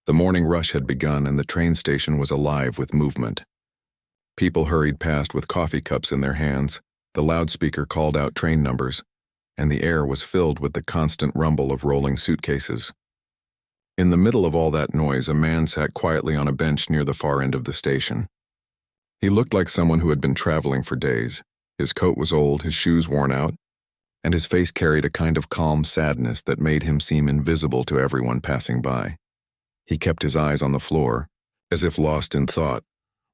The morning rush had begun and the train station was alive with movement. People hurried past with coffee cups in their hands, the loudspeaker called out train numbers, and the air was filled with the constant rumble of rolling suitcases. In the middle of all that noise, a man sat quietly on a bench near the far end of the station. He looked like someone who had been traveling for days. His coat was old, his shoes worn out, and his face carried a kind of calm sadness that made him seem invisible to everyone passing by. He kept his eyes on the floor, as if lost in thought,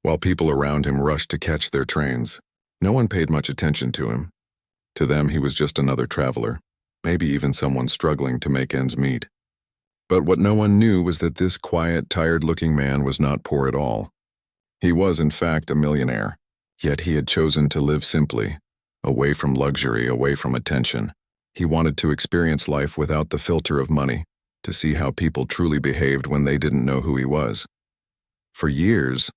while people around him rushed to catch their trains. No one paid much attention to him. To them, he was just another traveler, maybe even someone struggling to make ends meet. But what no one knew was that this quiet, tired-looking man was not poor at all. He was, in fact, a millionaire, yet he had chosen to live simply, away from luxury, away from attention. He wanted to experience life without the filter of money, to see how people truly behaved when they didn't know who he was. For years,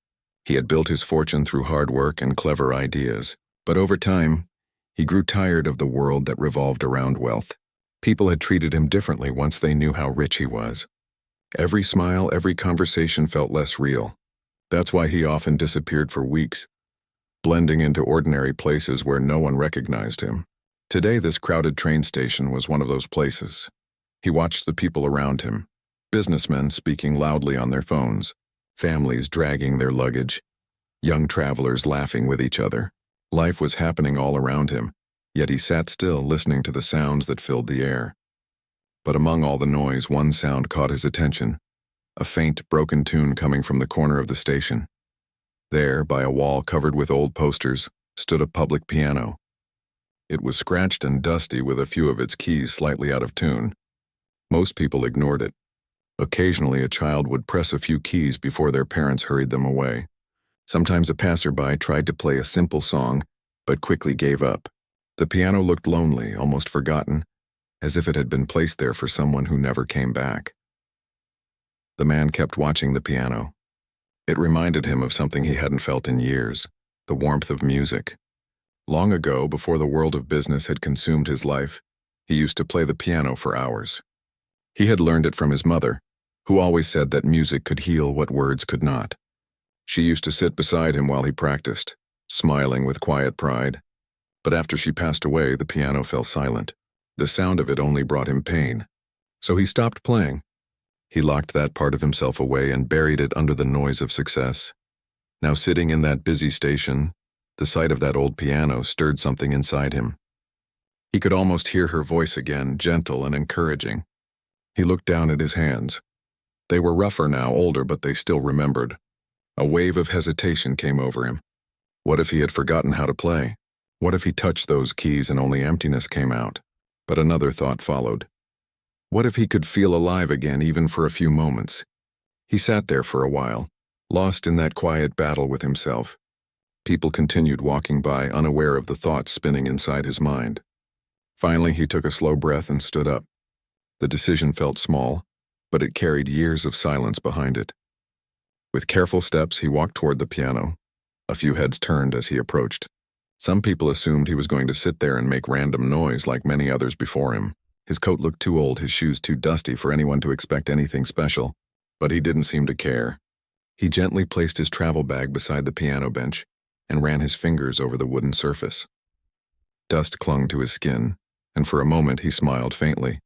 he had built his fortune through hard work and clever ideas, but over time, he grew tired of the world that revolved around wealth. People had treated him differently once they knew how rich he was. Every smile, every conversation felt less real. That's why he often disappeared for weeks, blending into ordinary places where no one recognized him. Today, this crowded train station was one of those places. He watched the people around him, businessmen speaking loudly on their phones, families dragging their luggage, young travelers laughing with each other. Life was happening all around him, yet he sat still listening to the sounds that filled the air. But among all the noise, one sound caught his attention, a faint, broken tune coming from the corner of the station. There, by a wall covered with old posters, stood a public piano. It was scratched and dusty with a few of its keys slightly out of tune. Most people ignored it. Occasionally, a child would press a few keys before their parents hurried them away. Sometimes a passerby tried to play a simple song, but quickly gave up. The piano looked lonely, almost forgotten, as if it had been placed there for someone who never came back. The man kept watching the piano. It reminded him of something he hadn't felt in years, the warmth of music. Long ago, before the world of business had consumed his life, he used to play the piano for hours. He had learned it from his mother, who always said that music could heal what words could not. She used to sit beside him while he practiced, smiling with quiet pride. But after she passed away, the piano fell silent. The sound of it only brought him pain. So he stopped playing. He locked that part of himself away and buried it under the noise of success. Now sitting in that busy station, the sight of that old piano stirred something inside him. He could almost hear her voice again, gentle and encouraging. He looked down at his hands. They were rougher now, older, but they still remembered. A wave of hesitation came over him. What if he had forgotten how to play? What if he touched those keys and only emptiness came out? But another thought followed. What if he could feel alive again, even for a few moments? He sat there for a while, lost in that quiet battle with himself. People continued walking by, unaware of the thoughts spinning inside his mind. Finally, he took a slow breath and stood up. The decision felt small, but it carried years of silence behind it. With careful steps, he walked toward the piano. A few heads turned as he approached. Some people assumed he was going to sit there and make random noise like many others before him. His coat looked too old, his shoes too dusty for anyone to expect anything special, but he didn't seem to care. He gently placed his travel bag beside the piano bench and ran his fingers over the wooden surface. Dust clung to his skin, and for a moment he smiled faintly.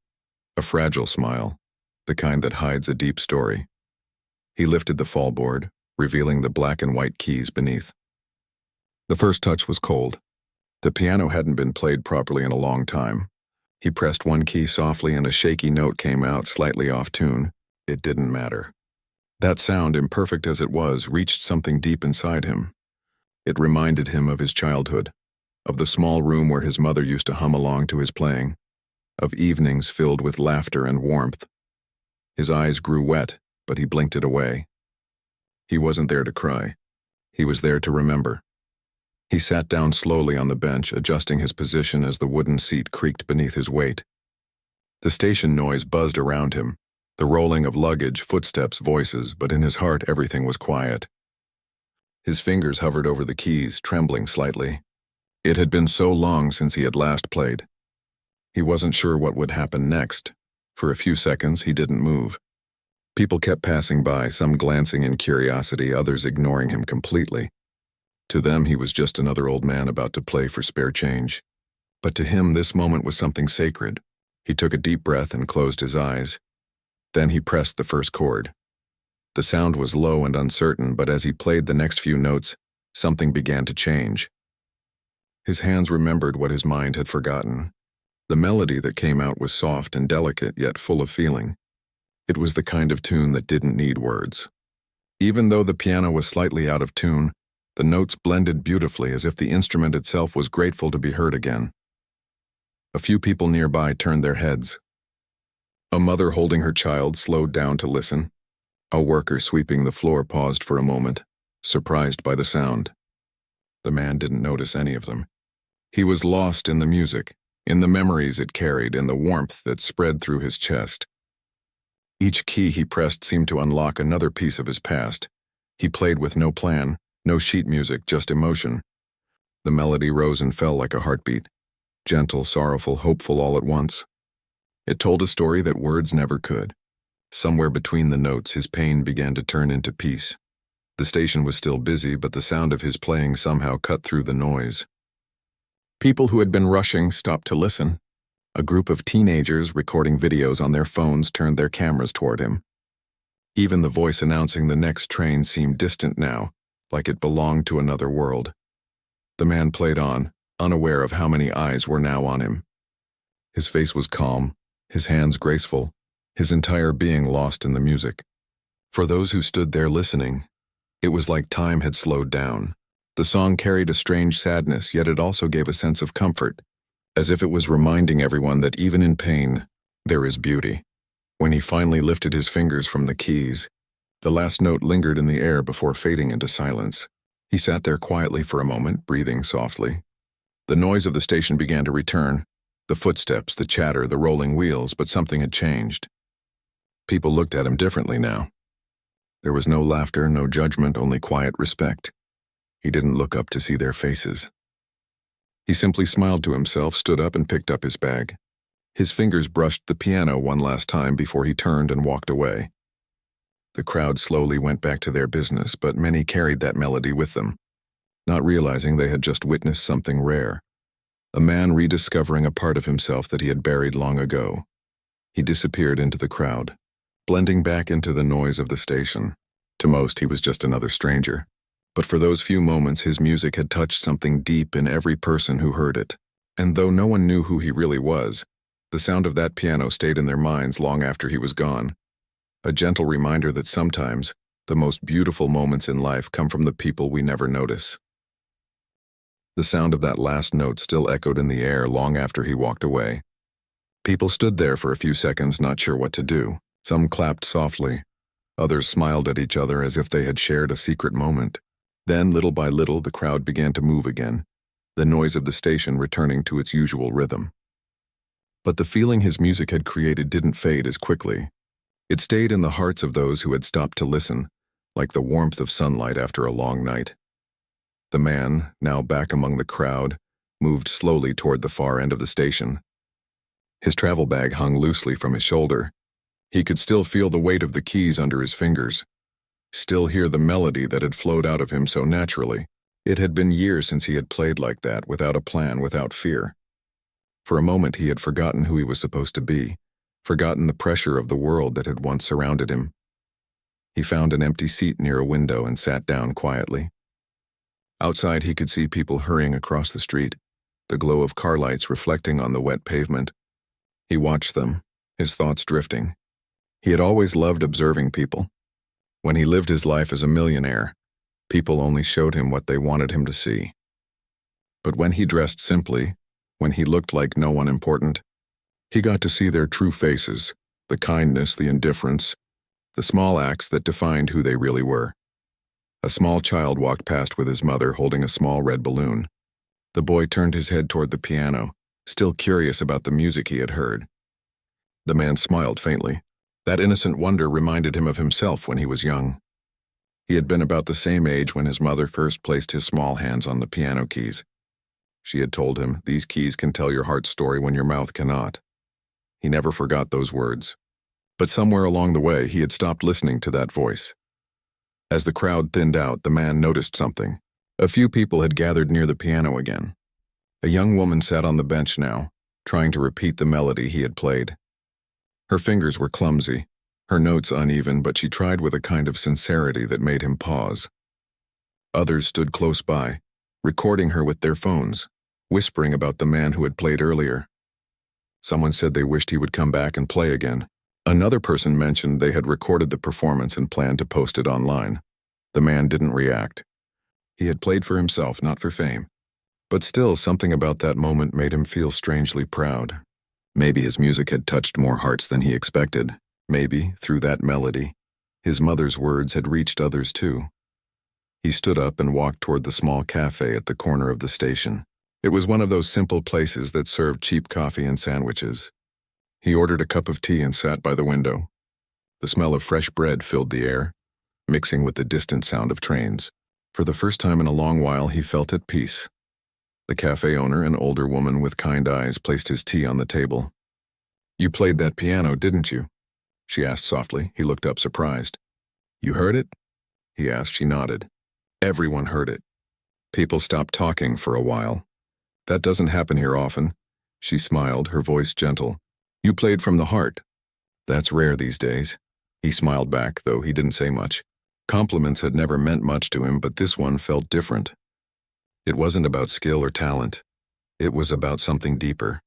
A fragile smile, the kind that hides a deep story. He lifted the fallboard, revealing the black and white keys beneath. The first touch was cold. The piano hadn't been played properly in a long time. He pressed one key softly and a shaky note came out slightly off tune. It didn't matter. That sound, imperfect as it was, reached something deep inside him. It reminded him of his childhood, of the small room where his mother used to hum along to his playing, of evenings filled with laughter and warmth. His eyes grew wet, but he blinked it away. He wasn't there to cry. He was there to remember. He sat down slowly on the bench, adjusting his position as the wooden seat creaked beneath his weight. The station noise buzzed around him, the rolling of luggage, footsteps, voices, but in his heart everything was quiet. His fingers hovered over the keys, trembling slightly. It had been so long since he had last played. He wasn't sure what would happen next. For a few seconds, he didn't move. People kept passing by, some glancing in curiosity, others ignoring him completely. To them, he was just another old man about to play for spare change. But to him, this moment was something sacred. He took a deep breath and closed his eyes. Then he pressed the first chord. The sound was low and uncertain, but as he played the next few notes, something began to change. His hands remembered what his mind had forgotten. The melody that came out was soft and delicate, yet full of feeling. It was the kind of tune that didn't need words. Even though the piano was slightly out of tune, the notes blended beautifully, as if the instrument itself was grateful to be heard again. A few people nearby turned their heads. A mother holding her child slowed down to listen. A worker sweeping the floor paused for a moment, surprised by the sound. The man didn't notice any of them. He was lost in the music, in the memories it carried, in the warmth that spread through his chest. Each key he pressed seemed to unlock another piece of his past. He played with no plan, no sheet music, just emotion. The melody rose and fell like a heartbeat, gentle, sorrowful, hopeful all at once. It told a story that words never could. Somewhere between the notes, his pain began to turn into peace. The station was still busy, but the sound of his playing somehow cut through the noise. People who had been rushing stopped to listen. A group of teenagers recording videos on their phones turned their cameras toward him. Even the voice announcing the next train seemed distant now, like it belonged to another world. The man played on, unaware of how many eyes were now on him. His face was calm, his hands graceful, his entire being lost in the music. For those who stood there listening, it was like time had slowed down. The song carried a strange sadness, yet it also gave a sense of comfort, as if it was reminding everyone that even in pain, there is beauty. When he finally lifted his fingers from the keys, the last note lingered in the air before fading into silence. He sat there quietly for a moment, breathing softly. The noise of the station began to return, the footsteps, the chatter, the rolling wheels, but something had changed. People looked at him differently now. There was no laughter, no judgment, only quiet respect. He didn't look up to see their faces. He simply smiled to himself, stood up and picked up his bag. His fingers brushed the piano one last time before he turned and walked away. The crowd slowly went back to their business, but many carried that melody with them, not realizing they had just witnessed something rare. A man rediscovering a part of himself that he had buried long ago. He disappeared into the crowd, blending back into the noise of the station. To most, he was just another stranger. But for those few moments, his music had touched something deep in every person who heard it. And though no one knew who he really was, the sound of that piano stayed in their minds long after he was gone. A gentle reminder that sometimes, the most beautiful moments in life come from the people we never notice. The sound of that last note still echoed in the air long after he walked away. People stood there for a few seconds, not sure what to do. Some clapped softly. Others smiled at each other as if they had shared a secret moment. Then, little by little, the crowd began to move again, the noise of the station returning to its usual rhythm. But the feeling his music had created didn't fade as quickly. It stayed in the hearts of those who had stopped to listen, like the warmth of sunlight after a long night. The man, now back among the crowd, moved slowly toward the far end of the station. His travel bag hung loosely from his shoulder. He could still feel the weight of the keys under his fingers, still hear the melody that had flowed out of him so naturally. It had been years since he had played like that, without a plan, without fear. For a moment he had forgotten who he was supposed to be, forgotten the pressure of the world that had once surrounded him. He found an empty seat near a window and sat down quietly. Outside he could see people hurrying across the street, the glow of car lights reflecting on the wet pavement. He watched them, his thoughts drifting. He had always loved observing people. When he lived his life as a millionaire, people only showed him what they wanted him to see. But when he dressed simply, when he looked like no one important, he got to see their true faces, the kindness, the indifference, the small acts that defined who they really were. A small child walked past with his mother holding a small red balloon. The boy turned his head toward the piano, still curious about the music he had heard. The man smiled faintly. That innocent wonder reminded him of himself when he was young. He had been about the same age when his mother first placed his small hands on the piano keys. She had told him, "These keys can tell your heart story when your mouth cannot." He never forgot those words. But somewhere along the way, he had stopped listening to that voice. As the crowd thinned out, the man noticed something. A few people had gathered near the piano again. A young woman sat on the bench now, trying to repeat the melody he had played. Her fingers were clumsy, her notes uneven, but she tried with a kind of sincerity that made him pause. Others stood close by, recording her with their phones, whispering about the man who had played earlier. Someone said they wished he would come back and play again. Another person mentioned they had recorded the performance and planned to post it online. The man didn't react. He had played for himself, not for fame. But still, something about that moment made him feel strangely proud. Maybe his music had touched more hearts than he expected. Maybe, through that melody, his mother's words had reached others too. He stood up and walked toward the small cafe at the corner of the station. It was one of those simple places that served cheap coffee and sandwiches. He ordered a cup of tea and sat by the window. The smell of fresh bread filled the air, mixing with the distant sound of trains. For the first time in a long while, he felt at peace. The cafe owner, an older woman with kind eyes, placed his tea on the table. "You played that piano, didn't you?" she asked softly. He looked up surprised. "You heard it?" he asked. She nodded. Everyone heard it. People stopped talking for a while. "That doesn't happen here often." She smiled, her voice gentle. "You played from the heart." "That's rare these days." He smiled back, though he didn't say much. Compliments had never meant much to him, but this one felt different. It wasn't about skill or talent. It was about something deeper.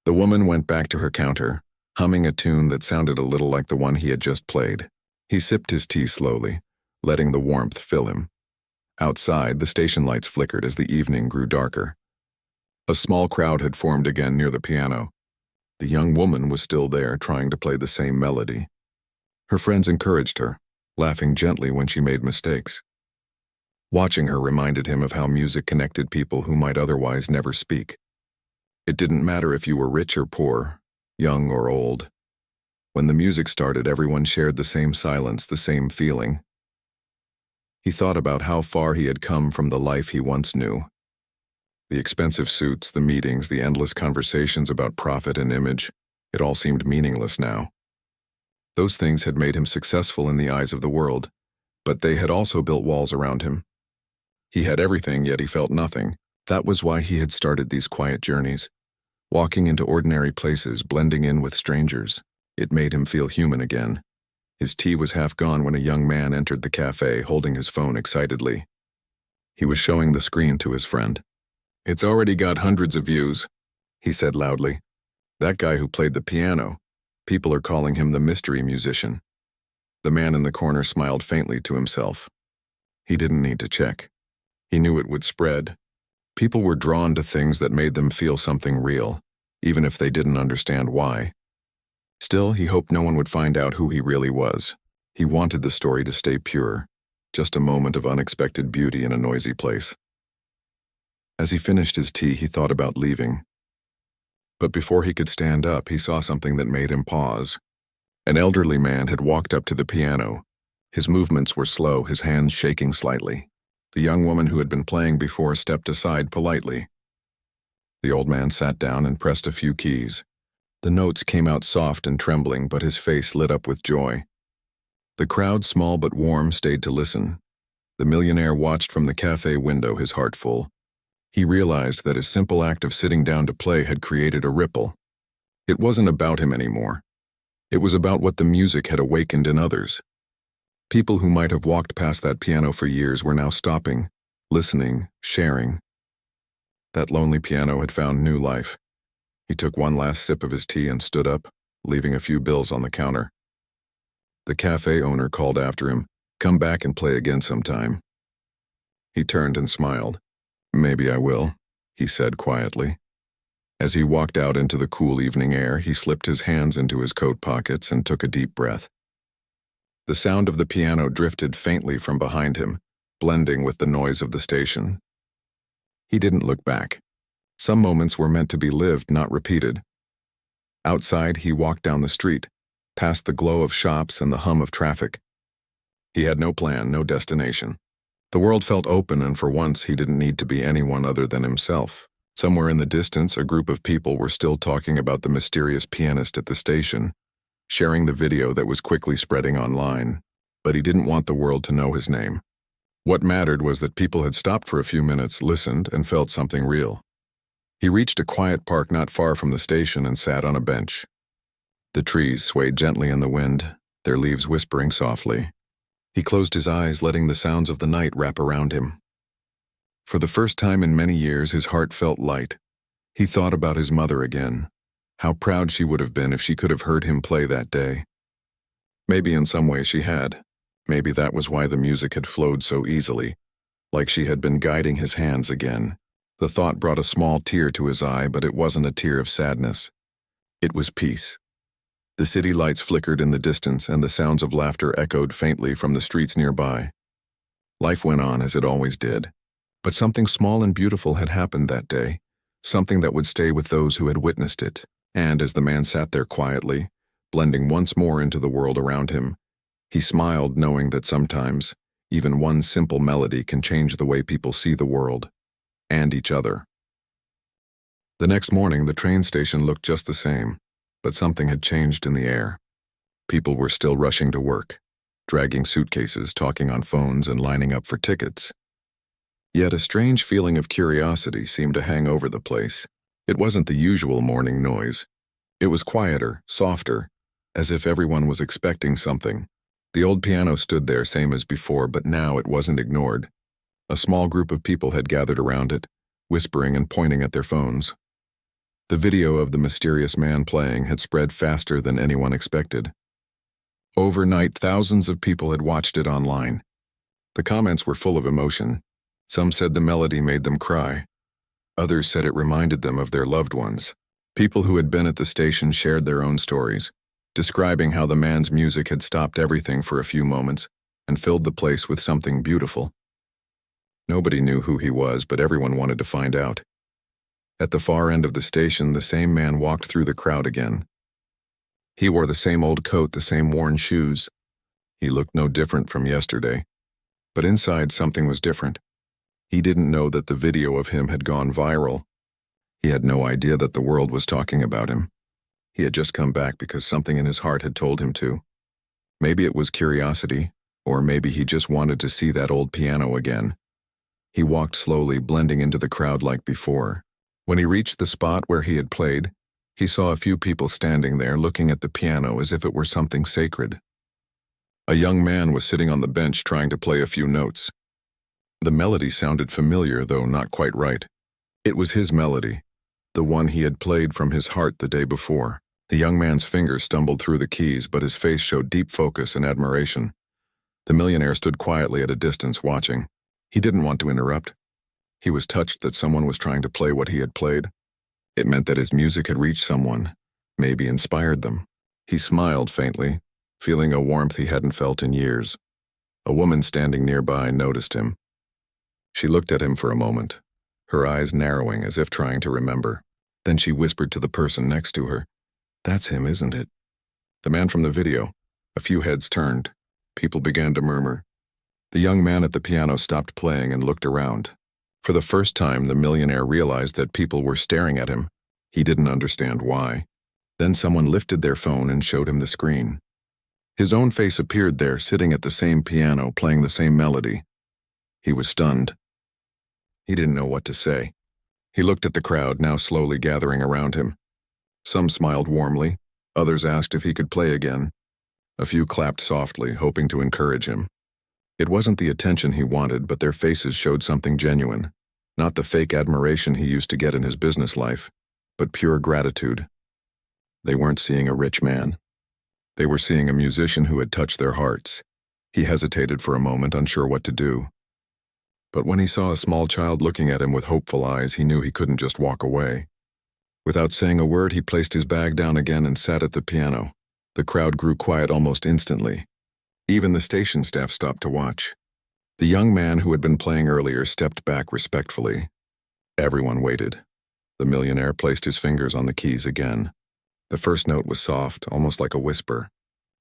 The woman went back to her counter, humming a tune that sounded a little like the one he had just played. He sipped his tea slowly, letting the warmth fill him. Outside, the station lights flickered as the evening grew darker. A small crowd had formed again near the piano. The young woman was still there, trying to play the same melody. Her friends encouraged her, laughing gently when she made mistakes. Watching her reminded him of how music connected people who might otherwise never speak. It didn't matter if you were rich or poor, young or old. When the music started, everyone shared the same silence, the same feeling. He thought about how far he had come from the life he once knew. The expensive suits, the meetings, the endless conversations about profit and image, it all seemed meaningless now. Those things had made him successful in the eyes of the world, but they had also built walls around him. He had everything, yet he felt nothing. That was why he had started these quiet journeys, walking into ordinary places, blending in with strangers. It made him feel human again. His tea was half gone when a young man entered the cafe, holding his phone excitedly. He was showing the screen to his friend. "It's already got hundreds of views," he said loudly. "That guy who played the piano. People are calling him the mystery musician." The man in the corner smiled faintly to himself. He didn't need to check. He knew it would spread. People were drawn to things that made them feel something real, even if they didn't understand why. Still, he hoped no one would find out who he really was. He wanted the story to stay pure, just a moment of unexpected beauty in a noisy place. As he finished his tea, he thought about leaving. But before he could stand up, he saw something that made him pause. An elderly man had walked up to the piano. His movements were slow, his hands shaking slightly. The young woman who had been playing before stepped aside politely. The old man sat down and pressed a few keys. The notes came out soft and trembling, but his face lit up with joy. The crowd, small but warm, stayed to listen. The millionaire watched from the cafe window, his heart full. He realized that his simple act of sitting down to play had created a ripple. It wasn't about him anymore. It was about what the music had awakened in others. People who might have walked past that piano for years were now stopping, listening, sharing. That lonely piano had found new life. He took one last sip of his tea and stood up, leaving a few bills on the counter. The cafe owner called after him, "Come back and play again sometime." He turned and smiled. "Maybe I will," he said quietly. As he walked out into the cool evening air, he slipped his hands into his coat pockets and took a deep breath. The sound of the piano drifted faintly from behind him, blending with the noise of the station. He didn't look back. Some moments were meant to be lived, not repeated. Outside, he walked down the street, past the glow of shops and the hum of traffic. He had no plan, no destination. The world felt open, and for once he didn't need to be anyone other than himself. Somewhere in the distance, a group of people were still talking about the mysterious pianist at the station. sharing the video that was quickly spreading online. But he didn't want the world to know his name. What mattered was that people had stopped for a few minutes, listened, and felt something real. He reached a quiet park not far from the station and sat on a bench. The trees swayed gently in the wind, their leaves whispering softly. He closed his eyes, letting the sounds of the night wrap around him. For the first time in many years, his heart felt light. He thought about his mother again. How proud she would have been if she could have heard him play that day. Maybe in some way she had. Maybe that was why the music had flowed so easily, like she had been guiding his hands again. The thought brought a small tear to his eye, but it wasn't a tear of sadness. It was peace. The city lights flickered in the distance, and the sounds of laughter echoed faintly from the streets nearby. Life went on as it always did. But something small and beautiful had happened that day, something that would stay with those who had witnessed it. And as the man sat there quietly, blending once more into the world around him, he smiled, knowing that sometimes even one simple melody can change the way people see the world and each other. The next morning, the train station looked just the same, but something had changed in the air. People were still rushing to work, dragging suitcases, talking on phones, and lining up for tickets. Yet a strange feeling of curiosity seemed to hang over the place. It wasn't the usual morning noise. It was quieter, softer, as if everyone was expecting something. The old piano stood there, same as before, but now it wasn't ignored. A small group of people had gathered around it, whispering and pointing at their phones. The video of the mysterious man playing had spread faster than anyone expected. Overnight, thousands of people had watched it online. The comments were full of emotion. Some said the melody made them cry. Others said it reminded them of their loved ones. People who had been at the station shared their own stories, describing how the man's music had stopped everything for a few moments and filled the place with something beautiful. Nobody knew who he was, but everyone wanted to find out. At the far end of the station, the same man walked through the crowd again. He wore the same old coat, the same worn shoes. He looked no different from yesterday. But inside, something was different. He didn't know that the video of him had gone viral. He had no idea that the world was talking about him. He had just come back because something in his heart had told him to. Maybe it was curiosity, or maybe he just wanted to see that old piano again. He walked slowly, blending into the crowd like before. When he reached the spot where he had played, he saw a few people standing there looking at the piano as if it were something sacred. A young man was sitting on the bench trying to play a few notes. The melody sounded familiar, though not quite right. It was his melody, the one he had played from his heart the day before. The young man's fingers stumbled through the keys, but his face showed deep focus and admiration. The millionaire stood quietly at a distance, watching. He didn't want to interrupt. He was touched that someone was trying to play what he had played. It meant that his music had reached someone, maybe inspired them. He smiled faintly, feeling a warmth he hadn't felt in years. A woman standing nearby noticed him. She looked at him for a moment, her eyes narrowing as if trying to remember. Then she whispered to the person next to her, "That's him, isn't it?" The man from the video. A few heads turned. People began to murmur. The young man at the piano stopped playing and looked around. For the first time, the millionaire realized that people were staring at him. He didn't understand why. Then someone lifted their phone and showed him the screen. His own face appeared there, sitting at the same piano, playing the same melody. He was stunned. He didn't know what to say. He looked at the crowd, now slowly gathering around him. Some smiled warmly. Others asked if he could play again. A few clapped softly, hoping to encourage him. It wasn't the attention he wanted, but their faces showed something genuine. Not the fake admiration he used to get in his business life, but pure gratitude. They weren't seeing a rich man. They were seeing a musician who had touched their hearts. He hesitated for a moment, unsure what to do. But when he saw a small child looking at him with hopeful eyes, he knew he couldn't just walk away. Without saying a word, he placed his bag down again and sat at the piano. The crowd grew quiet almost instantly. Even the station staff stopped to watch. The young man who had been playing earlier stepped back respectfully. Everyone waited. The millionaire placed his fingers on the keys again. The first note was soft, almost like a whisper.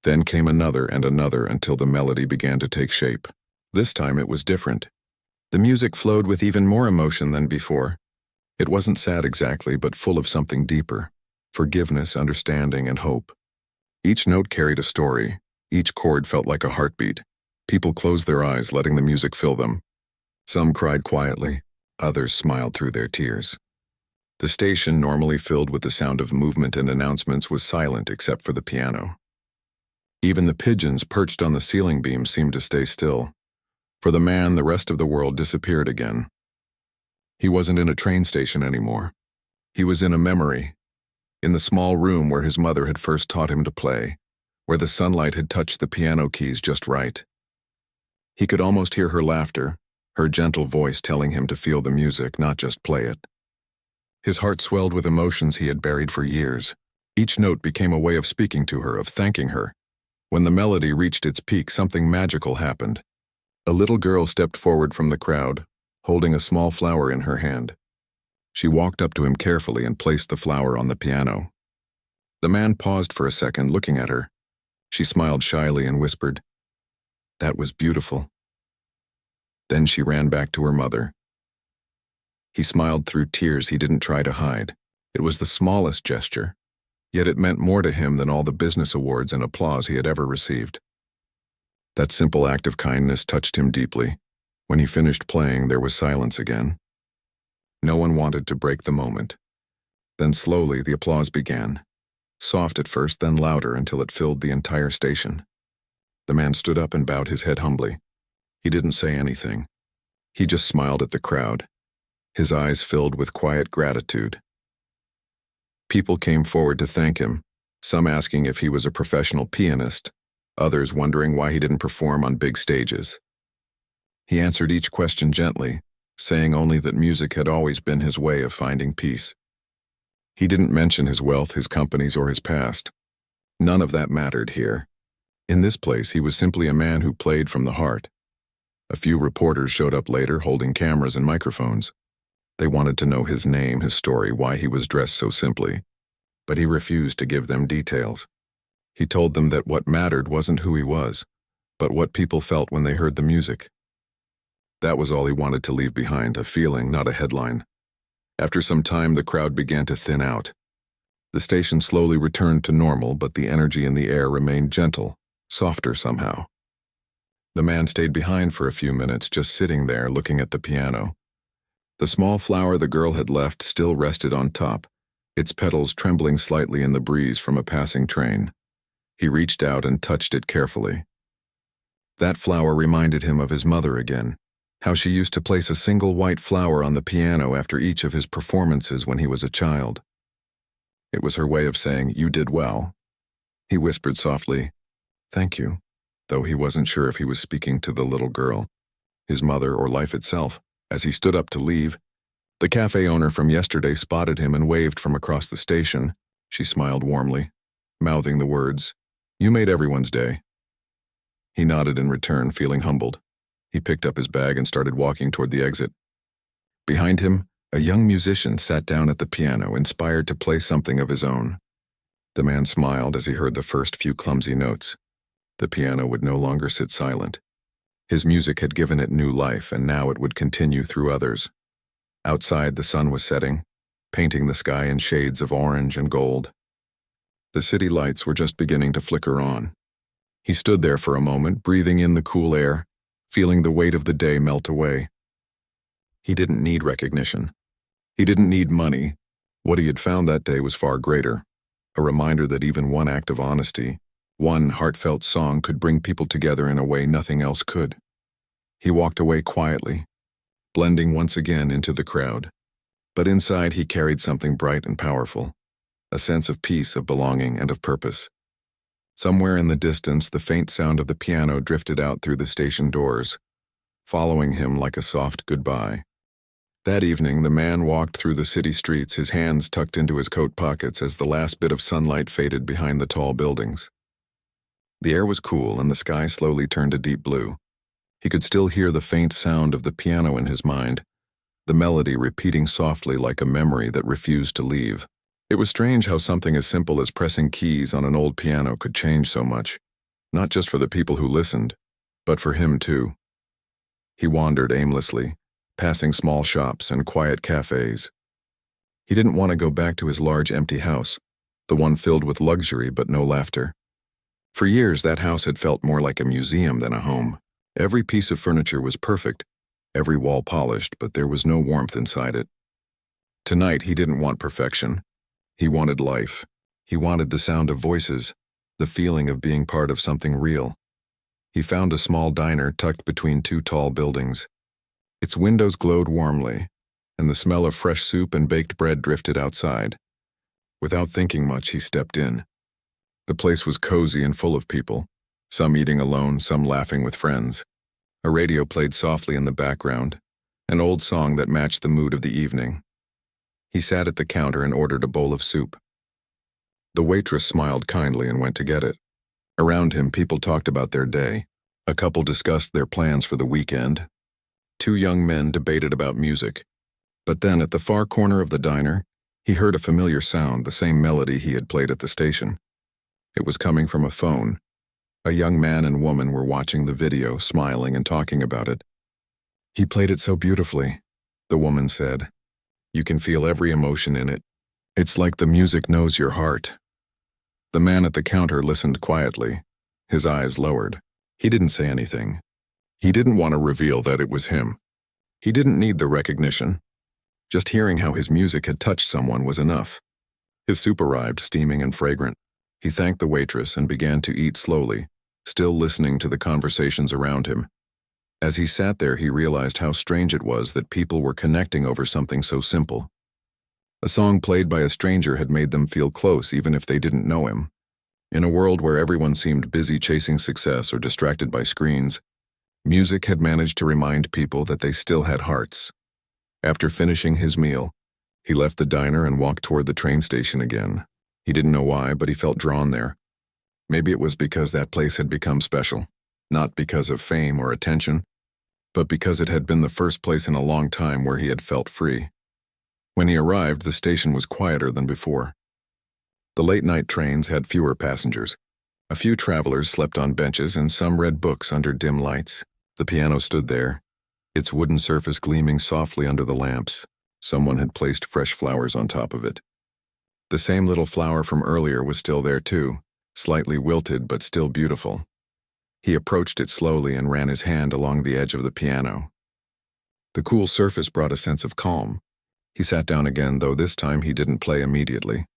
Then came another and another until the melody began to take shape. This time it was different. The music flowed with even more emotion than before. It wasn't sad exactly, but full of something deeper. Forgiveness, understanding, and hope. Each note carried a story. Each chord felt like a heartbeat. People closed their eyes, letting the music fill them. Some cried quietly. Others smiled through their tears. The station, normally filled with the sound of movement and announcements, was silent except for the piano. Even the pigeons perched on the ceiling beam seemed to stay still. For the man, the rest of the world disappeared again. He wasn't in a train station anymore. He was in a memory, in the small room where his mother had first taught him to play, where the sunlight had touched the piano keys just right. He could almost hear her laughter, her gentle voice telling him to feel the music, not just play it. His heart swelled with emotions he had buried for years. Each note became a way of speaking to her, of thanking her. When the melody reached its peak, something magical happened. A little girl stepped forward from the crowd, holding a small flower in her hand. She walked up to him carefully and placed the flower on the piano. The man paused for a second, looking at her. She smiled shyly and whispered, "That was beautiful." Then she ran back to her mother. He smiled through tears he didn't try to hide. It was the smallest gesture, yet it meant more to him than all the business awards and applause he had ever received. That simple act of kindness touched him deeply. When he finished playing, there was silence again. No one wanted to break the moment. Then slowly the applause began. Soft at first, then louder until it filled the entire station. The man stood up and bowed his head humbly. He didn't say anything. He just smiled at the crowd, his eyes filled with quiet gratitude. People came forward to thank him, some asking if he was a professional pianist, others wondering why he didn't perform on big stages. He answered each question gently, saying only that music had always been his way of finding peace. He didn't mention his wealth, his companies, or his past. None of that mattered here. In this place, he was simply a man who played from the heart. A few reporters showed up later, holding cameras and microphones. They wanted to know his name, his story, why he was dressed so simply. But he refused to give them details. He told them that what mattered wasn't who he was, but what people felt when they heard the music. That was all he wanted to leave behind, a feeling, not a headline. After some time, the crowd began to thin out. The station slowly returned to normal, but the energy in the air remained gentle, softer somehow. The man stayed behind for a few minutes, just sitting there looking at the piano. The small flower the girl had left still rested on top, its petals trembling slightly in the breeze from a passing train. He reached out and touched it carefully. That flower reminded him of his mother again, how she used to place a single white flower on the piano after each of his performances when he was a child. It was her way of saying, "You did well." He whispered softly, "Thank you," though he wasn't sure if he was speaking to the little girl, his mother, or life itself. As he stood up to leave, the cafe owner from yesterday spotted him and waved from across the station. She smiled warmly, mouthing the words, "You made everyone's day." He nodded in return, feeling humbled. He picked up his bag and started walking toward the exit. Behind him, a young musician sat down at the piano, inspired to play something of his own. The man smiled as he heard the first few clumsy notes. The piano would no longer sit silent. His music had given it new life, and now it would continue through others. Outside, the sun was setting, painting the sky in shades of orange and gold. The city lights were just beginning to flicker on. He stood there for a moment, breathing in the cool air, feeling the weight of the day melt away. He didn't need recognition. He didn't need money. What he had found that day was far greater, a reminder that even one act of honesty, one heartfelt song, could bring people together in a way nothing else could. He walked away quietly, blending once again into the crowd. But inside he carried something bright and powerful, a sense of peace, of belonging, and of purpose. Somewhere in the distance, the faint sound of the piano drifted out through the station doors, following him like a soft goodbye. That evening, the man walked through the city streets, his hands tucked into his coat pockets as the last bit of sunlight faded behind the tall buildings. The air was cool and the sky slowly turned a deep blue. He could still hear the faint sound of the piano in his mind, the melody repeating softly like a memory that refused to leave. It was strange how something as simple as pressing keys on an old piano could change so much, not just for the people who listened, but for him too. He wandered aimlessly, passing small shops and quiet cafes. He didn't want to go back to his large empty house, the one filled with luxury but no laughter. For years, that house had felt more like a museum than a home. Every piece of furniture was perfect, every wall polished, but there was no warmth inside it. Tonight, he didn't want perfection. He wanted life. He wanted the sound of voices, the feeling of being part of something real. He found a small diner tucked between two tall buildings. Its windows glowed warmly, and the smell of fresh soup and baked bread drifted outside. Without thinking much, he stepped in. The place was cozy and full of people, some eating alone, some laughing with friends. A radio played softly in the background, an old song that matched the mood of the evening. He sat at the counter and ordered a bowl of soup. The waitress smiled kindly and went to get it. Around him, people talked about their day. A couple discussed their plans for the weekend. Two young men debated about music. But then, at the far corner of the diner, he heard a familiar sound, the same melody he had played at the station. It was coming from a phone. A young man and woman were watching the video, smiling and talking about it. "He played it so beautifully," the woman said. "You can feel every emotion in it. It's like the music knows your heart." The man at the counter listened quietly, his eyes lowered. He didn't say anything. He didn't want to reveal that it was him. He didn't need the recognition. Just hearing how his music had touched someone was enough. His soup arrived, steaming and fragrant. He thanked the waitress and began to eat slowly, still listening to the conversations around him. As he sat there, he realized how strange it was that people were connecting over something so simple. A song played by a stranger had made them feel close even if they didn't know him. In a world where everyone seemed busy chasing success or distracted by screens, music had managed to remind people that they still had hearts. After finishing his meal, he left the diner and walked toward the train station again. He didn't know why, but he felt drawn there. Maybe it was because that place had become special, not because of fame or attention, but because it had been the first place in a long time where he had felt free. When he arrived, the station was quieter than before. The late-night trains had fewer passengers. A few travelers slept on benches and some read books under dim lights. The piano stood there, its wooden surface gleaming softly under the lamps. Someone had placed fresh flowers on top of it. The same little flower from earlier was still there too, slightly wilted but still beautiful. He approached it slowly and ran his hand along the edge of the piano. The cool surface brought a sense of calm. He sat down again, though this time he didn't play immediately.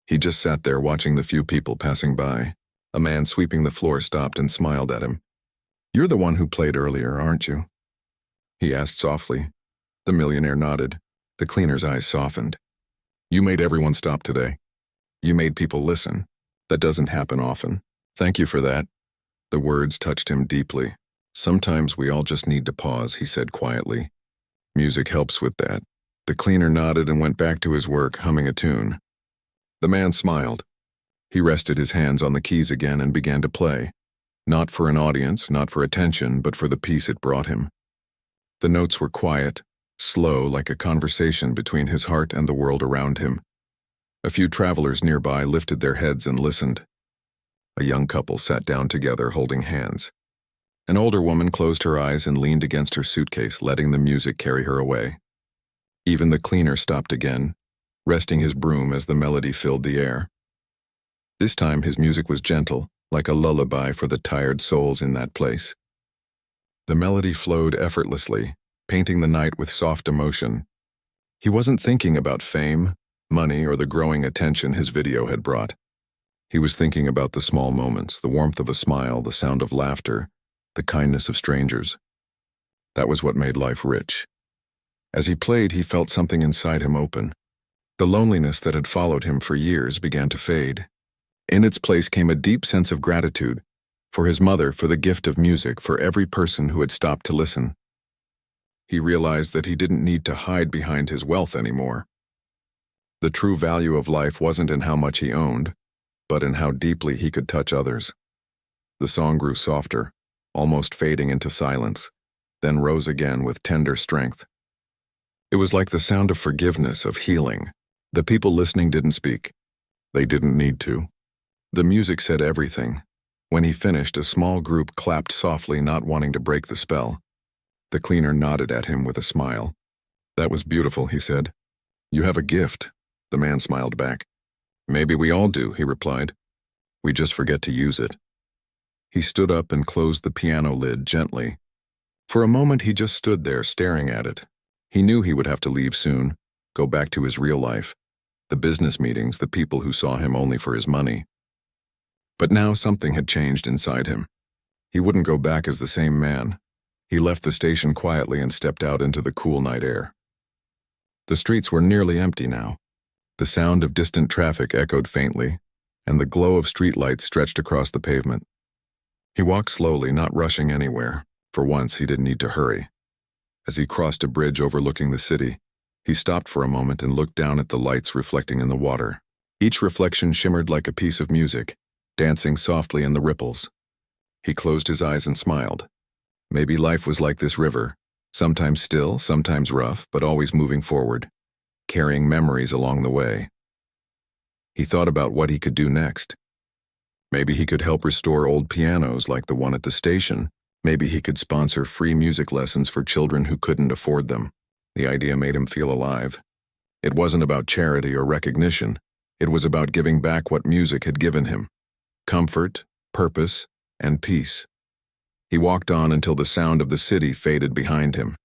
He just sat there watching the few people passing by. A man sweeping the floor stopped and smiled at him. "You're the one who played earlier, aren't you?" he asked softly. The millionaire nodded. The cleaner's eyes softened. "You made everyone stop today. You made people listen. That doesn't happen often. Thank you for that." The words touched him deeply. "Sometimes we all just need to pause," he said quietly. "Music helps with that." The cleaner nodded and went back to his work, humming a tune. The man smiled. He rested his hands on the keys again and began to play. Not for an audience, not for attention, but for the peace it brought him. The notes were quiet, slow, like a conversation between his heart and the world around him. A few travelers nearby lifted their heads and listened. A young couple sat down together, holding hands. An older woman closed her eyes and leaned against her suitcase, letting the music carry her away. Even the cleaner stopped again, resting his broom as the melody filled the air. This time his music was gentle, like a lullaby for the tired souls in that place. The melody flowed effortlessly, painting the night with soft emotion. He wasn't thinking about fame, money, or the growing attention his video had brought. He was thinking about the small moments, the warmth of a smile, the sound of laughter, the kindness of strangers. That was what made life rich. As he played, he felt something inside him open. The loneliness that had followed him for years began to fade. In its place came a deep sense of gratitude, for his mother, for the gift of music, for every person who had stopped to listen. He realized that he didn't need to hide behind his wealth anymore. The true value of life wasn't in how much he owned, but in how deeply he could touch others. The song grew softer, almost fading into silence, then rose again with tender strength. It was like the sound of forgiveness, of healing. The people listening didn't speak. They didn't need to. The music said everything. When he finished, a small group clapped softly, not wanting to break the spell. The cleaner nodded at him with a smile. "That was beautiful," he said. "You have a gift." The man smiled back. "Maybe we all do," he replied. "We just forget to use it." He stood up and closed the piano lid gently. For a moment he just stood there staring at it. He knew he would have to leave soon, go back to his real life, the business meetings, the people who saw him only for his money. But now something had changed inside him. He wouldn't go back as the same man. He left the station quietly and stepped out into the cool night air. The streets were nearly empty now. The sound of distant traffic echoed faintly, and the glow of streetlights stretched across the pavement. He walked slowly, not rushing anywhere. For once, he didn't need to hurry. As he crossed a bridge overlooking the city, he stopped for a moment and looked down at the lights reflecting in the water. Each reflection shimmered like a piece of music, dancing softly in the ripples. He closed his eyes and smiled. Maybe life was like this river, sometimes still, sometimes rough, but always moving forward, carrying memories along the way. He thought about what he could do next. Maybe he could help restore old pianos like the one at the station. Maybe he could sponsor free music lessons for children who couldn't afford them. The idea made him feel alive. It wasn't about charity or recognition. It was about giving back what music had given him: comfort, purpose, and peace. He walked on until the sound of the city faded behind him.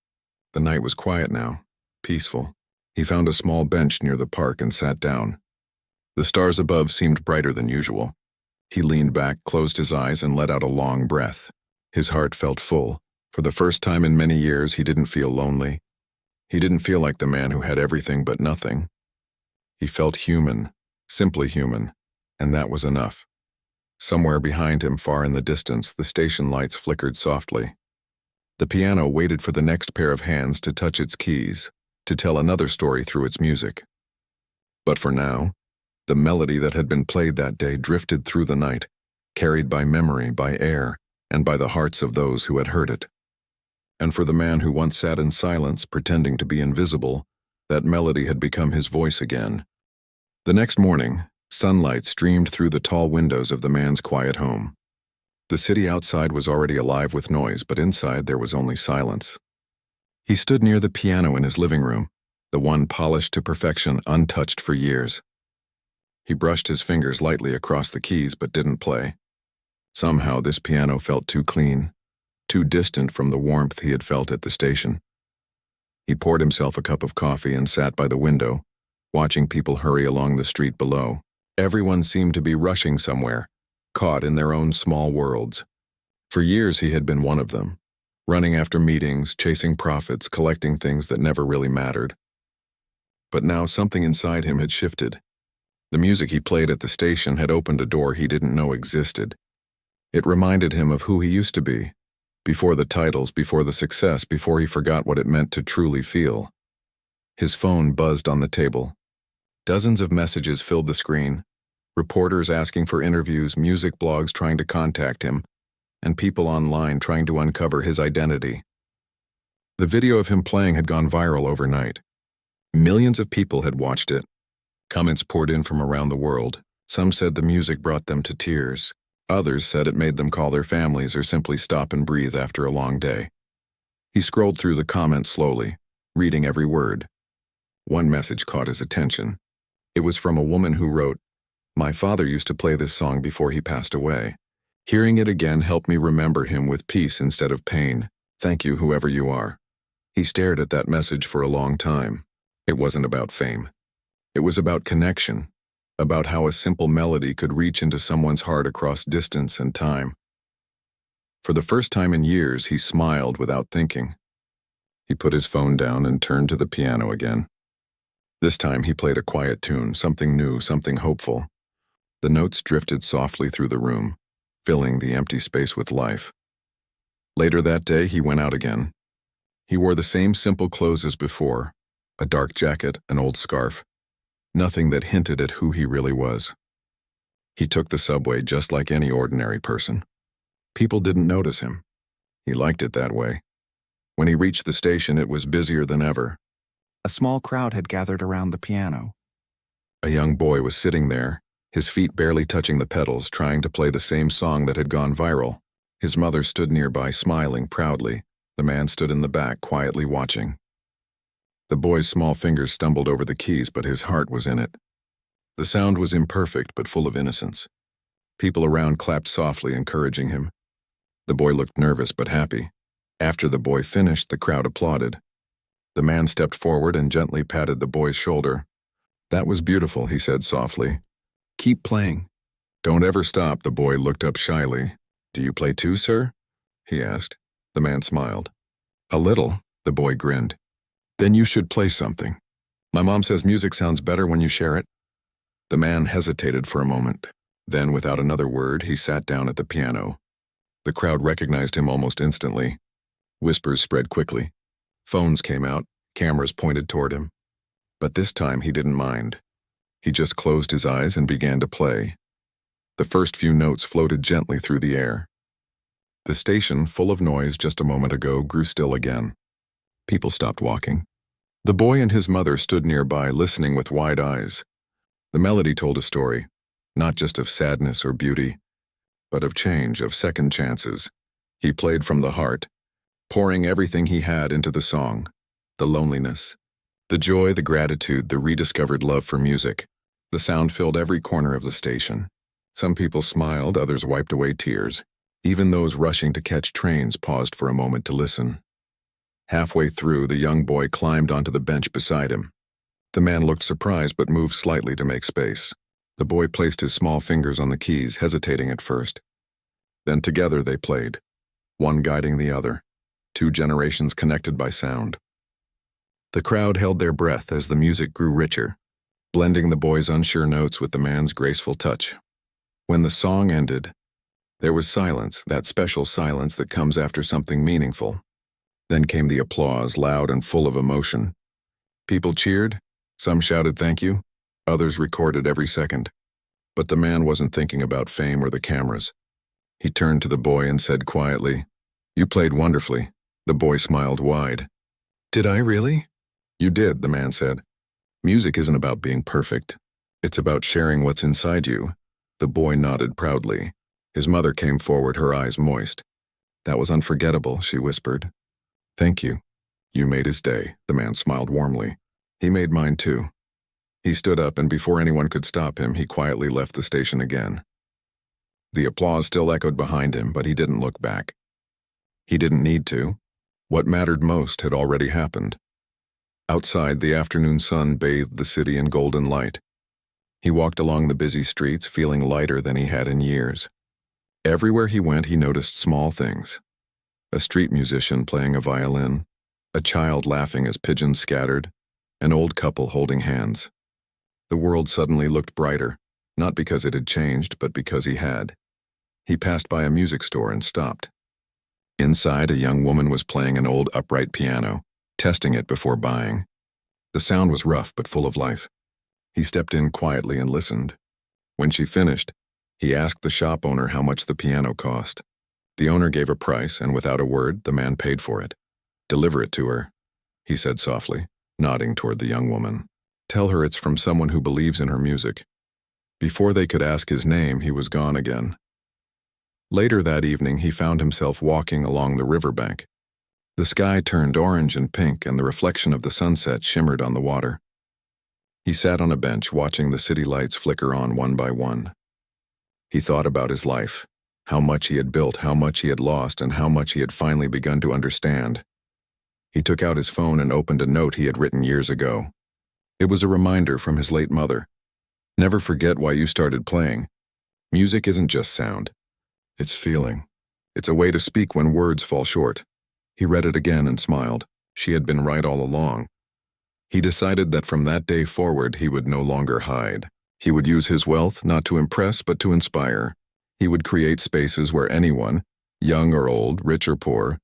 The night was quiet now, peaceful. He found a small bench near the park and sat down. The stars above seemed brighter than usual. He leaned back, closed his eyes, and let out a long breath. His heart felt full. For the first time in many years, he didn't feel lonely. He didn't feel like the man who had everything but nothing. He felt human, simply human, and that was enough. Somewhere behind him, far in the distance, the station lights flickered softly. The piano waited for the next pair of hands to touch its keys, to tell another story through its music. But for now, the melody that had been played that day drifted through the night, carried by memory, by air, and by the hearts of those who had heard it. And for the man who once sat in silence, pretending to be invisible, that melody had become his voice again. The next morning, sunlight streamed through the tall windows of the man's quiet home. The city outside was already alive with noise, but inside there was only silence. He stood near the piano in his living room, the one polished to perfection, untouched for years. He brushed his fingers lightly across the keys but didn't play. Somehow this piano felt too clean, too distant from the warmth he had felt at the station. He poured himself a cup of coffee and sat by the window, watching people hurry along the street below. Everyone seemed to be rushing somewhere, caught in their own small worlds. For years he had been one of them, running after meetings, chasing profits, collecting things that never really mattered. But now something inside him had shifted. The music he played at the station had opened a door he didn't know existed. It reminded him of who he used to be, before the titles, before the success, before he forgot what it meant to truly feel. His phone buzzed on the table. Dozens of messages filled the screen, reporters asking for interviews, music blogs trying to contact him, and people online trying to uncover his identity. The video of him playing had gone viral overnight. Millions of people had watched it. Comments poured in from around the world. Some said the music brought them to tears. Others said it made them call their families or simply stop and breathe after a long day. He scrolled through the comments slowly, reading every word. One message caught his attention. It was from a woman who wrote, "My father used to play this song before he passed away. Hearing it again helped me remember him with peace instead of pain. Thank you, whoever you are." He stared at that message for a long time. It wasn't about fame. It was about connection, about how a simple melody could reach into someone's heart across distance and time. For the first time in years, he smiled without thinking. He put his phone down and turned to the piano again. This time he played a quiet tune, something new, something hopeful. The notes drifted softly through the room, filling the empty space with life. Later that day, he went out again. He wore the same simple clothes as before, a dark jacket, an old scarf. Nothing that hinted at who he really was. He took the subway just like any ordinary person. People didn't notice him. He liked it that way. When he reached the station, it was busier than ever. A small crowd had gathered around the piano. A young boy was sitting there, his feet barely touching the pedals, trying to play the same song that had gone viral. His mother stood nearby, smiling proudly. The man stood in the back, quietly watching. The boy's small fingers stumbled over the keys, but his heart was in it. The sound was imperfect, but full of innocence. People around clapped softly, encouraging him. The boy looked nervous but happy. After the boy finished, the crowd applauded. The man stepped forward and gently patted the boy's shoulder. "That was beautiful," he said softly. "Keep playing." "Don't ever stop," the boy looked up shyly. "Do you play too, sir?" he asked. The man smiled. "A little," the boy grinned. "Then you should play something. My mom says music sounds better when you share it." The man hesitated for a moment. Then, without another word, he sat down at the piano. The crowd recognized him almost instantly. Whispers spread quickly. Phones came out, cameras pointed toward him. But this time he didn't mind. He just closed his eyes and began to play. The first few notes floated gently through the air. The station, full of noise just a moment ago, grew still again. People stopped walking. The boy and his mother stood nearby, listening with wide eyes. The melody told a story, not just of sadness or beauty, but of change, of second chances. He played from the heart, pouring everything he had into the song, the loneliness, the joy, the gratitude, the rediscovered love for music. The sound filled every corner of the station. Some people smiled, others wiped away tears. Even those rushing to catch trains paused for a moment to listen. Halfway through, the young boy climbed onto the bench beside him. The man looked surprised but moved slightly to make space. The boy placed his small fingers on the keys, hesitating at first. Then together they played, one guiding the other, two generations connected by sound. The crowd held their breath as the music grew richer, blending the boy's unsure notes with the man's graceful touch. When the song ended, there was silence, that special silence that comes after something meaningful. Then came the applause, loud and full of emotion. People cheered, some shouted thank you, others recorded every second. But the man wasn't thinking about fame or the cameras. He turned to the boy and said quietly, "You played wonderfully." The boy smiled wide. "Did I really?" "You did," the man said. "Music isn't about being perfect. It's about sharing what's inside you." The boy nodded proudly. His mother came forward, her eyes moist. "That was unforgettable," she whispered. "Thank you." "You made his day," the man smiled warmly. "He made mine too." He stood up, and before anyone could stop him, he quietly left the station again. The applause still echoed behind him, but he didn't look back. He didn't need to. What mattered most had already happened. Outside, the afternoon sun bathed the city in golden light. He walked along the busy streets, feeling lighter than he had in years. Everywhere he went, he noticed small things. A street musician playing a violin, a child laughing as pigeons scattered, an old couple holding hands. The world suddenly looked brighter, not because it had changed, but because he had. He passed by a music store and stopped. Inside, a young woman was playing an old upright piano, testing it before buying. The sound was rough but full of life. He stepped in quietly and listened. When she finished, he asked the shop owner how much the piano cost. The owner gave a price, and without a word, the man paid for it. "Deliver it to her," he said softly, nodding toward the young woman. "Tell her it's from someone who believes in her music." Before they could ask his name, he was gone again. Later that evening, he found himself walking along the riverbank. The sky turned orange and pink, and the reflection of the sunset shimmered on the water. He sat on a bench, watching the city lights flicker on one by one. He thought about his life, how much he had built, how much he had lost, and how much he had finally begun to understand. He took out his phone and opened a note he had written years ago. It was a reminder from his late mother. "Never forget why you started playing. Music isn't just sound. It's feeling. It's a way to speak when words fall short." He read it again and smiled. She had been right all along. He decided that from that day forward, he would no longer hide. He would use his wealth not to impress but to inspire. He would create spaces where anyone, young or old, rich or poor,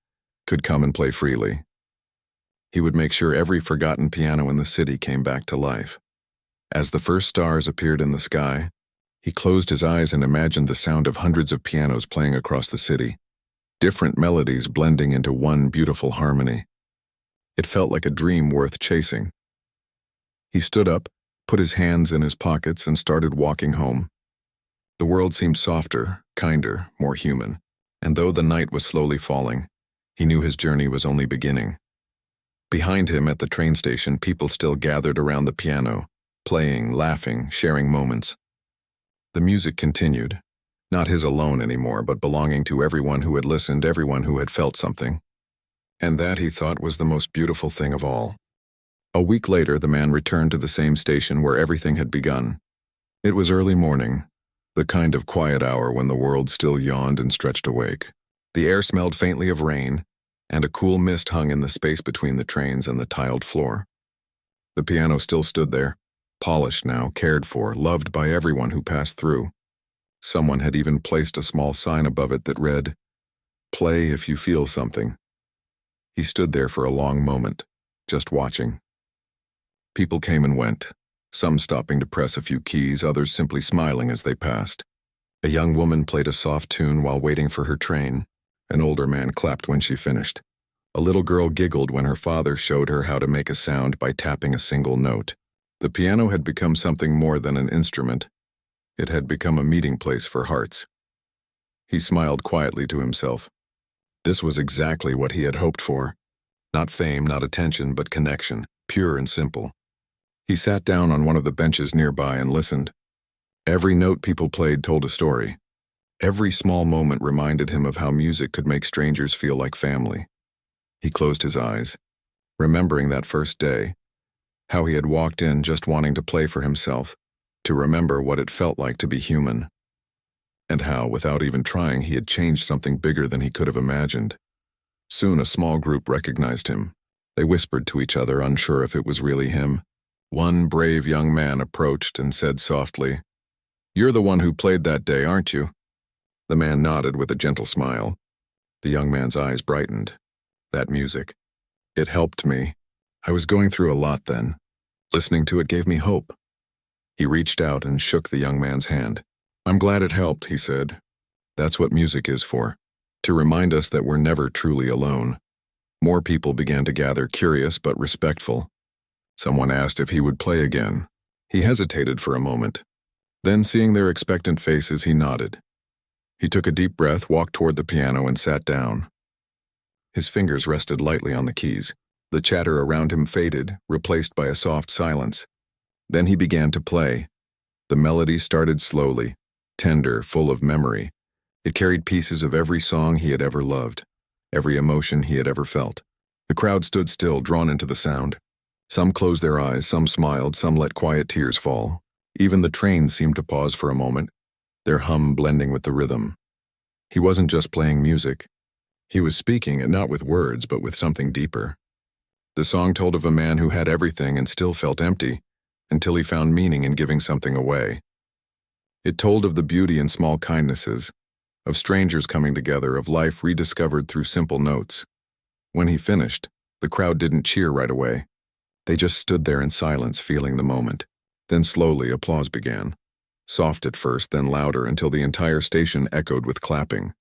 could come and play freely. He would make sure every forgotten piano in the city came back to life. As the first stars appeared in the sky, he closed his eyes and imagined the sound of hundreds of pianos playing across the city, different melodies blending into one beautiful harmony. It felt like a dream worth chasing. He stood up, put his hands in his pockets, and started walking home. The world seemed softer, kinder, more human, and though the night was slowly falling, he knew his journey was only beginning. Behind him at the train station, people still gathered around the piano, playing, laughing, sharing moments. The music continued, Not his alone anymore, but belonging to everyone who had listened, everyone who had felt something. And that, he thought, was the most beautiful thing of all. A week later, the man returned to the same station where everything had begun. It was early morning, the kind of quiet hour when the world still yawned and stretched awake. The air smelled faintly of rain, and a cool mist hung in the space between the trains and the tiled floor. The piano still stood there, polished now, cared for, loved by everyone who passed through. Someone had even placed a small sign above it that read, "Play if you feel something." He stood there for a long moment, just watching. People came and went, some stopping to press a few keys, others simply smiling as they passed. A young woman played a soft tune while waiting for her train. An older man clapped when she finished. A little girl giggled when her father showed her how to make a sound by tapping a single note. The piano had become something more than an instrument. It had become a meeting place for hearts. He smiled quietly to himself. This was exactly what he had hoped for. Not fame, not attention, but connection, pure and simple. He sat down on one of the benches nearby and listened. Every note people played told a story. Every small moment reminded him of how music could make strangers feel like family. He closed his eyes, remembering that first day, how he had walked in just wanting to play for himself, to remember what it felt like to be human, and how, without even trying, he had changed something bigger than he could have imagined. Soon a small group recognized him. They whispered to each other, unsure if it was really him. One brave young man approached and said softly, "You're the one who played that day, aren't you?" The man nodded with a gentle smile. The young man's eyes brightened. That music. It helped me. I was going through a lot then. Listening to it gave me hope. He reached out and shook the young man's hand. "I'm glad it helped," he said. "That's what music is for, to remind us that we're never truly alone." More people began to gather, curious but respectful. Someone asked if he would play again. He hesitated for a moment. Then, seeing their expectant faces, he nodded. He took a deep breath, walked toward the piano, and sat down. His fingers rested lightly on the keys. The chatter around him faded, replaced by a soft silence. Then he began to play. The melody started slowly, tender, full of memory. It carried pieces of every song he had ever loved, every emotion he had ever felt. The crowd stood still, drawn into the sound. Some closed their eyes, some smiled, some let quiet tears fall. Even the train seemed to pause for a moment, their hum blending with the rhythm. He wasn't just playing music. He was speaking, and not with words, but with something deeper. The song told of a man who had everything and still felt empty, until he found meaning in giving something away. It told of the beauty in small kindnesses, of strangers coming together, of life rediscovered through simple notes. When he finished, the crowd didn't cheer right away. They just stood there in silence, feeling the moment. Then slowly applause began. Soft at first, then louder, until the entire station echoed with clapping.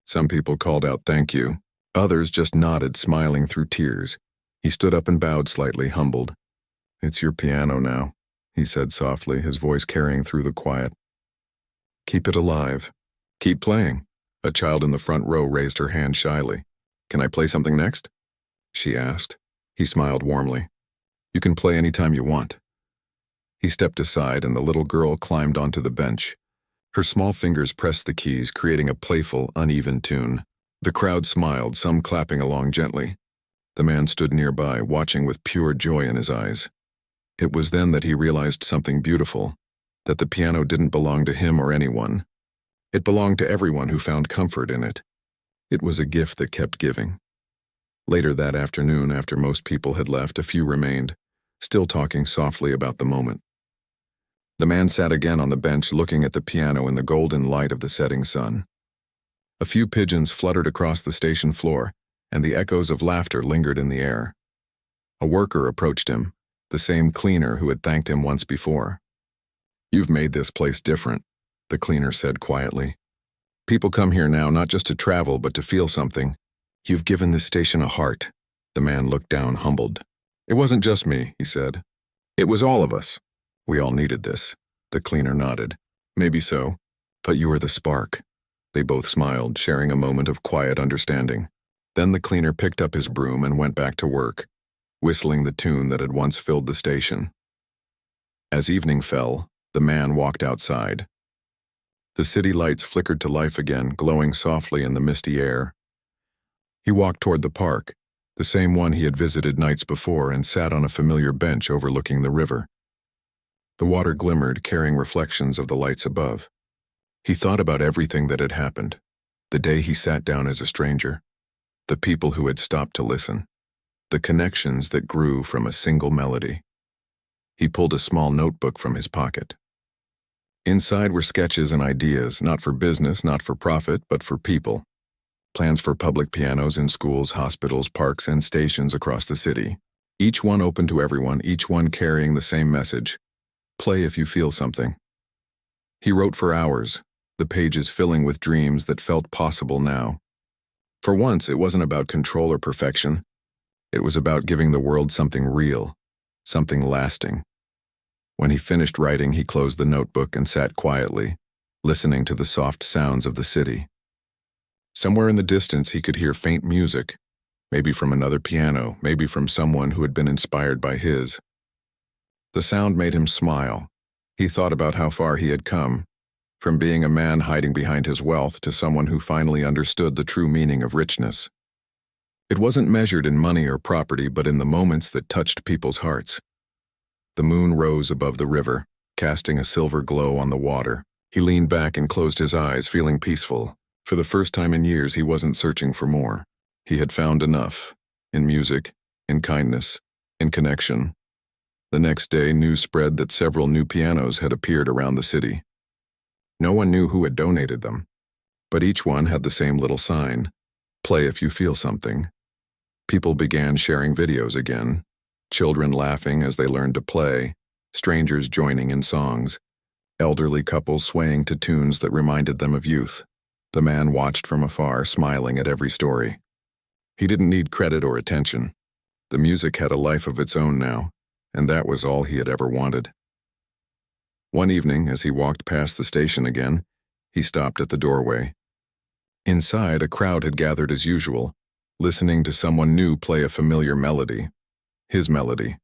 Some people called out "thank you." Others just nodded, smiling through tears. He stood up and bowed slightly, humbled. "It's your piano now," he said softly, his voice carrying through the quiet. "Keep it alive. Keep playing." A child in the front row raised her hand shyly. "Can I play something next?" she asked. He smiled warmly. "You can play any time you want." He stepped aside, and the little girl climbed onto the bench. Her small fingers pressed the keys, creating a playful, uneven tune. The crowd smiled, some clapping along gently. The man stood nearby, watching with pure joy in his eyes. It was then that he realized something beautiful, that the piano didn't belong to him or anyone. It belonged to everyone who found comfort in it. It was a gift that kept giving. Later that afternoon, after most people had left, a few remained, still talking softly about the moment. The man sat again on the bench, looking at the piano in the golden light of the setting sun. A few pigeons fluttered across the station floor, and the echoes of laughter lingered in the air. A worker approached him, the same cleaner who had thanked him once before. "You've made this place different," the cleaner said quietly. "People come here now not just to travel, but to feel something. You've given this station a heart." The man looked down, humbled. "It wasn't just me," he said. "It was all of us. We all needed this." The cleaner nodded. "Maybe so, but you were the spark." They both smiled, sharing a moment of quiet understanding. Then the cleaner picked up his broom and went back to work, whistling the tune that had once filled the station. As evening fell, the man walked outside. The city lights flickered to life again, glowing softly in the misty air. He walked toward the park, the same one he had visited nights before, and sat on a familiar bench overlooking the river. The water glimmered, carrying reflections of the lights above. He thought about everything that had happened, the day he sat down as a stranger, the people who had stopped to listen, the connections that grew from a single melody. He pulled a small notebook from his pocket. Inside were sketches and ideas, not for business, not for profit, but for people. Plans for public pianos in schools, hospitals, parks, and stations across the city. Each one open to everyone, each one carrying the same message. Play if you feel something. He wrote for hours, the pages filling with dreams that felt possible now. For once, it wasn't about control or perfection. It was about giving the world something real, something lasting. When he finished writing, he closed the notebook and sat quietly, listening to the soft sounds of the city. Somewhere in the distance, he could hear faint music, maybe from another piano, maybe from someone who had been inspired by his. The sound made him smile. He thought about how far he had come, from being a man hiding behind his wealth to someone who finally understood the true meaning of richness. It wasn't measured in money or property, but in the moments that touched people's hearts. The moon rose above the river, casting a silver glow on the water. He leaned back and closed his eyes, feeling peaceful. For the first time in years, he wasn't searching for more. He had found enough, in music, in kindness, in connection. The next day, news spread that several new pianos had appeared around the city. No one knew who had donated them, but each one had the same little sign, "Play if you feel something." People began sharing videos again, children laughing as they learned to play, strangers joining in songs, elderly couples swaying to tunes that reminded them of youth. The man watched from afar, smiling at every story. He didn't need credit or attention. The music had a life of its own now, and that was all he had ever wanted. One evening, as he walked past the station again, he stopped at the doorway. Inside, a crowd had gathered as usual, listening to someone new play a familiar melody. His melody.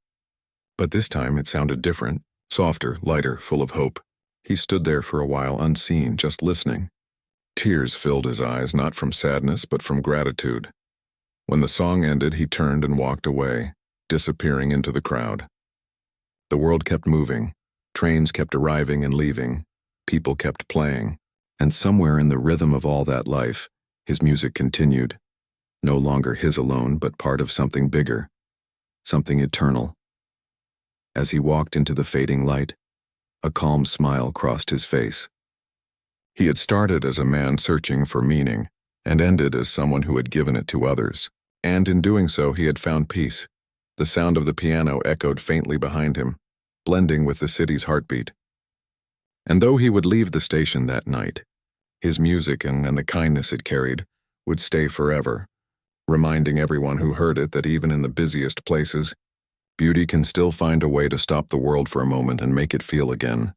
But this time it sounded different, softer, lighter, full of hope. He stood there for a while unseen, just listening. Tears filled his eyes, not from sadness, but from gratitude. When the song ended, he turned and walked away, disappearing into the crowd. The world kept moving. Trains kept arriving and leaving. People kept playing. And somewhere in the rhythm of all that life, his music continued. No longer his alone, but part of something bigger. Something eternal. As he walked into the fading light, a calm smile crossed his face. He had started as a man searching for meaning, and ended as someone who had given it to others. And in doing so, he had found peace. The sound of the piano echoed faintly behind him, blending with the city's heartbeat. And though he would leave the station that night, his music and the kindness it carried would stay forever, reminding everyone who heard it that even in the busiest places, beauty can still find a way to stop the world for a moment and make it feel again.